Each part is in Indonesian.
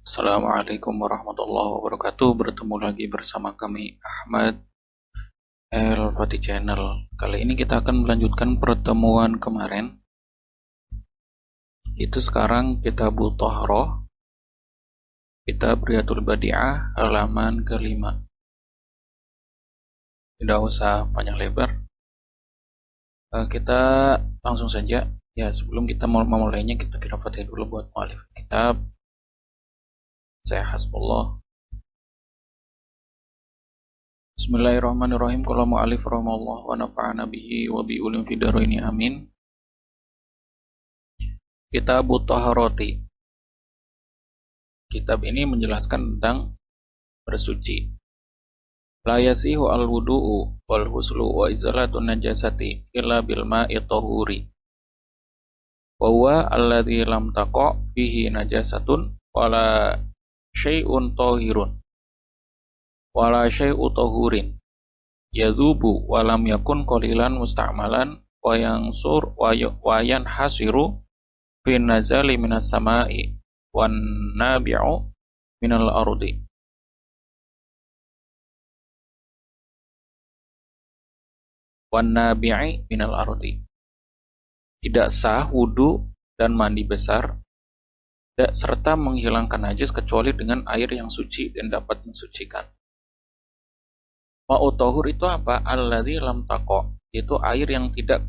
Assalamualaikum warahmatullahi wabarakatuh. Bertemu lagi bersama kami Ahmad El-Fatih Channel. Kali ini kita akan melanjutkan pertemuan kemarin. Itu sekarang Kitabut Thahroh, Kitab Riyadul Badi'ah, halaman ke-5. Tidak usah panjang lebar. Kita langsung saja. Ya, sebelum kita memulainya, kita kira Fatihah dulu buat mu'alif kitab. Saya hasbullah. Bismillahirrahmanirrahim. Qala mu'alif rahimahullah wa nafa'ana bihi wa bi ulim fid dharaini amin. Kitabut Taharati. Kitab ini menjelaskan tentang bersuci. La yasihu al-wudu'u wal huslu wa izalatun najasati illa bil ma'i tahuri. Wa huwa alladhi lam taqa' fihi najasatun wala syai'un tahirun wala syai'u tahurin yadhubu wa lam yakun qalilan musta'malan wa yansur wa yanhasiru fin nazali minas sama'i wan nabi'u minal ardi. Wan nabi'i minal ardi. Tidak sah wudu dan mandi besar serta menghilangkan najis kecuali dengan air yang suci dan dapat mensucikan. Ma'u tahur itu apa? Alladzi lam taqa, itu air yang tidak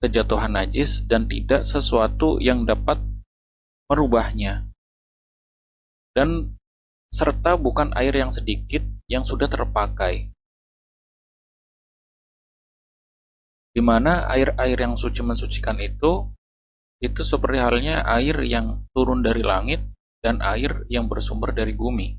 kejatuhan najis dan tidak sesuatu yang dapat merubahnya. Dan serta bukan air yang sedikit yang sudah terpakai. Di mana air-air yang suci mensucikan itu seperti halnya air yang turun dari langit dan air yang bersumber dari bumi.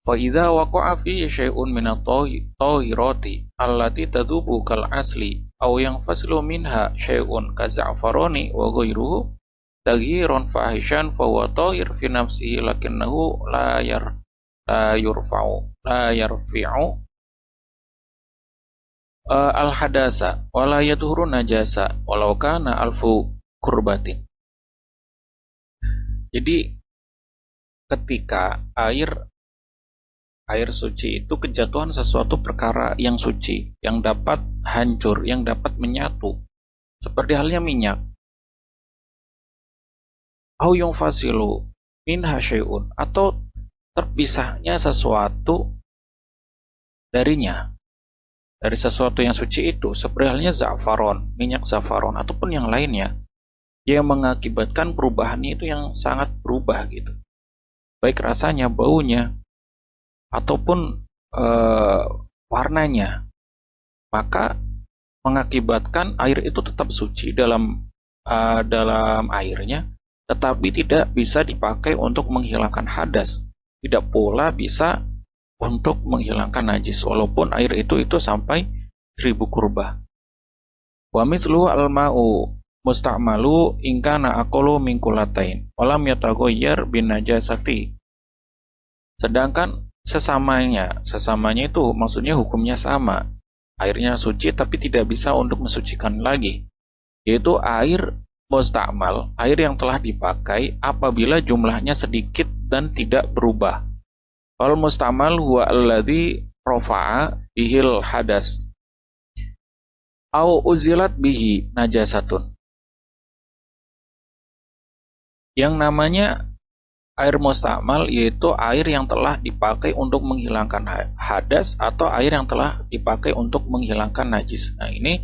Fa idza waqa'a fi syai'un min at-tahirati allati tadhubu kal asli aw yanfasilu minha syai'un ka za'farani wa ghairuhu taghyiran fahishan fa huwa tahir fi nafsihi lakinnahu la yarfi'u al-hadasa wa la yadhuru najasa walau kana alfu kurbatin. Jadi ketika air suci itu kejatuhan sesuatu perkara yang suci, yang dapat hancur, yang dapat menyatu, seperti halnya minyak. Au yunfasilu minha syai'un, atau terpisahnya sesuatu darinya, dari sesuatu yang suci itu, seperti halnya za'faron, minyak za'faron, ataupun yang lainnya, yang mengakibatkan perubahannya itu yang sangat berubah gitu. Baik rasanya, baunya, ataupun warnanya, maka mengakibatkan air itu tetap suci dalam airnya, tetapi tidak bisa dipakai untuk menghilangkan hadas, tidak pula bisa untuk menghilangkan najis walaupun air itu sampai 1000 kurbah. Wa mithlu al-ma'u musta'malu in kana aqallu min kullatain walam yataghayyar bin najasati. Sedangkan sesamanya itu maksudnya hukumnya sama, airnya suci tapi tidak bisa untuk mensucikan lagi, yaitu air musta'mal, air yang telah dipakai apabila jumlahnya sedikit dan tidak berubah. Al musta'mal huwa alladzi rafa'a bihil hadas au uzilat bihi najasatun. Yang namanya air musta'mal yaitu air yang telah dipakai untuk menghilangkan hadas atau air yang telah dipakai untuk menghilangkan najis. Nah, ini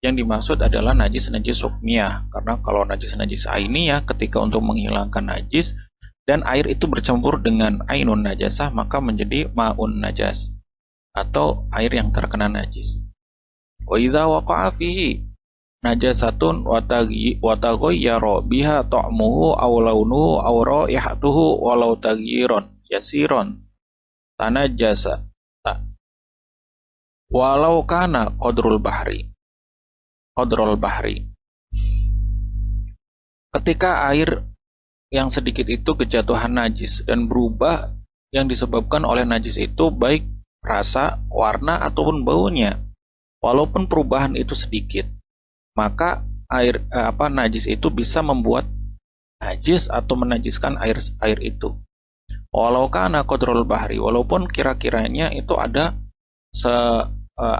yang dimaksud adalah najis-najis hukmiyah. Karena kalau najis-najis ainiyah ketika untuk menghilangkan najis dan air itu bercampur dengan ainun najasah maka menjadi ma'un najas atau air yang terkena najis. Wa idza waqa'a fihi najasatun wa taghayyara biha ta'muhu aw launuhu aw raihatuhu walau taghyiran yasiron tanajjasa walau kana qadrul bahri. Ketika air yang sedikit itu kejatuhan najis dan berubah yang disebabkan oleh najis itu baik rasa, warna ataupun baunya, walaupun perubahan itu sedikit, maka najis itu bisa membuat najis atau menajiskan air itu. Walau kana qadrul bahri, walaupun kira-kiranya itu ada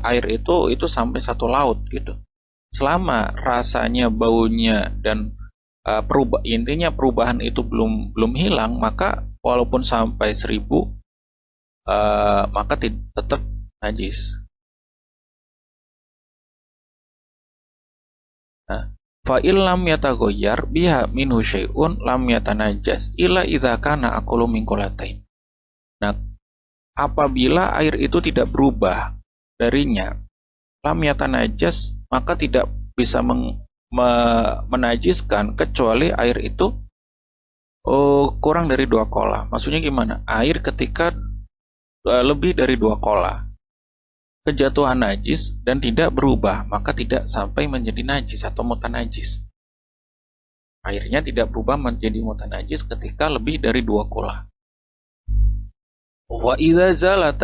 air itu sampai 1 laut gitu. Selama rasanya, baunya, dan intinya perubahan itu belum hilang, maka walaupun sampai 1000, maka tetap najis. Nah, fa illam yataghayyar biha minhu syai'un lam yatanajas illa idza kana aqallu min qulatain. Nah, apabila air itu tidak berubah darinya, lam yatanajas, maka tidak bisa menajiskan kecuali air itu kurang dari 2 kola. Maksudnya gimana? Air ketika lebih dari 2 kola kejatuhan najis dan tidak berubah, maka tidak sampai menjadi najis atau mutanajis. Airnya tidak berubah menjadi mutanajis ketika lebih dari 2 kola. Wa idza zala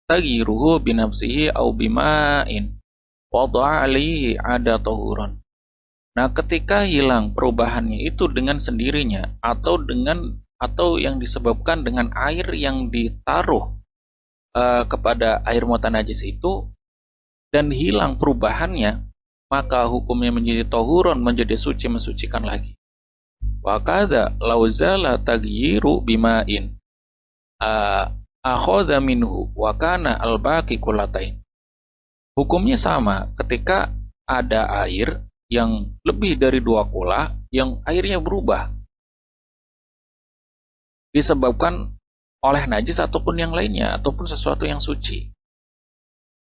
tagyiruhu binafsihi au bima'in wada'a alaihi ada tahuran. Nah, ketika hilang perubahannya itu dengan sendirinya atau yang disebabkan dengan air yang ditaruh kepada air mutanajis itu dan hilang perubahannya, maka hukumnya menjadi tahuran, menjadi suci, mensucikan lagi. Wa kadza law zala taghyiru bima'in akhadha minhu wa kana al-baqi kullatain. Hukumnya sama ketika ada air yang lebih dari 2 kola yang airnya berubah disebabkan oleh najis ataupun yang lainnya, ataupun sesuatu yang suci.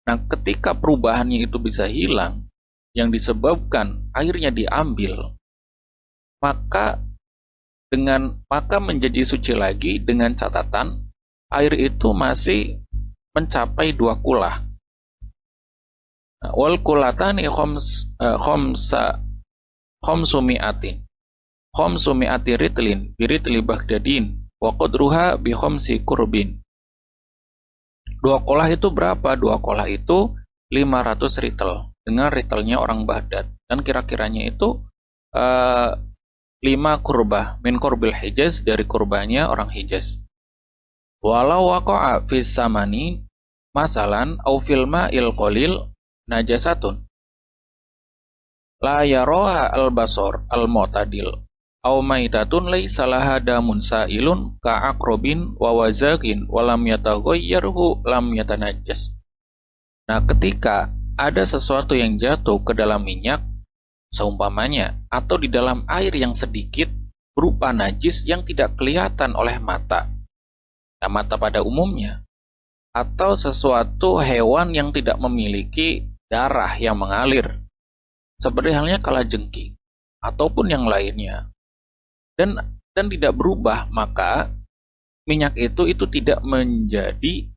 Nah, ketika perubahannya itu bisa hilang, yang disebabkan airnya diambil, maka menjadi suci lagi dengan catatan air itu masih mencapai 2 kula. Wal kulatani khamsumi'ati ritlin biritli Baghdadin wa qadruha bi khamsi kurbin. 2 kolah itu berapa? 2 kolah itu 500 ritel dengan ritelnya orang Baghdad, dan kira-kiranya itu 5 kurbah min kurbil Hijaz, dari kurbanya orang Hijaz. Walau waqa'a fis samani masalan au fil ma'il qalil najasatun la yaroha al-basor al-mu'tadil au maitatun laisa laha damun sa'ilun ka'aqrobin wa wazaqin wa lam yataghayyarhu lam yatanajjas. Nah, ketika ada sesuatu yang jatuh ke dalam minyak seumpamanya, atau di dalam air yang sedikit berupa najis yang tidak kelihatan oleh mata, nah, mata pada umumnya, atau sesuatu hewan yang tidak memiliki darah yang mengalir seperti halnya kalajengking ataupun yang lainnya, dan tidak berubah, maka minyak itu tidak menjadi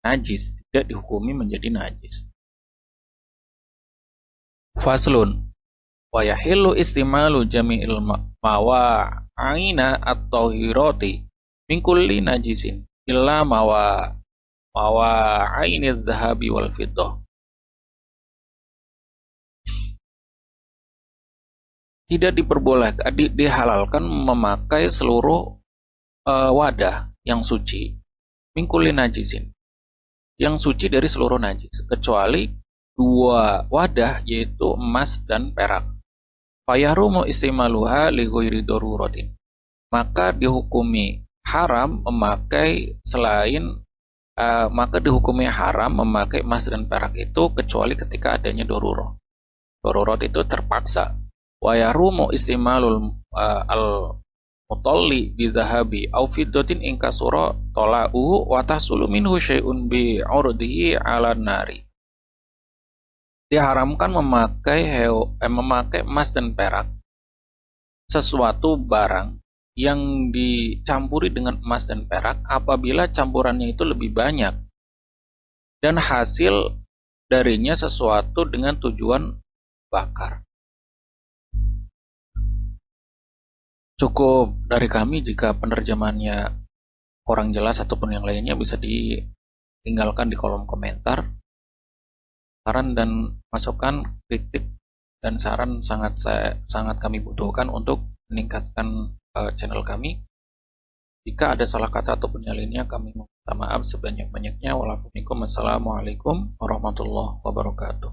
najis, tidak dihukumi menjadi najis. Faslun wa yahillu istimalu jami'il mawa'ina at-tahirati min kulli najisin illa mawa'inidz zahabi wal fiddah. Tidak diperbolehkan, dihalalkan memakai seluruh wadah yang suci, mingkuli najisin, yang suci dari seluruh najis, kecuali 2 wadah, yaitu emas dan perak. Fayahrumu istimaluha li ghairi daruratin. Maka dihukumi haram memakai emas dan perak itu kecuali ketika adanya darurat. Darurat itu terpaksa. Wa yarumu istimalul al-mutalli bi zahabi aw fiddatin in kasura tala'uhu wa tahsulu minhu syai'un bi 'urdihi 'ala nari. Diharamkan memakai emas dan perak, sesuatu barang yang dicampuri dengan emas dan perak apabila campurannya itu lebih banyak dan hasil darinya sesuatu dengan tujuan bakar. Cukup dari kami. Jika penerjemahannya kurang jelas ataupun yang lainnya bisa ditinggalkan di kolom komentar. Saran dan masukan, kritik dan saran sangat kami butuhkan untuk meningkatkan channel kami. Jika ada salah kata ataupun yang lainnya, kami meminta maaf sebanyak-banyaknya. Wassalamualaikum warahmatullahi wabarakatuh.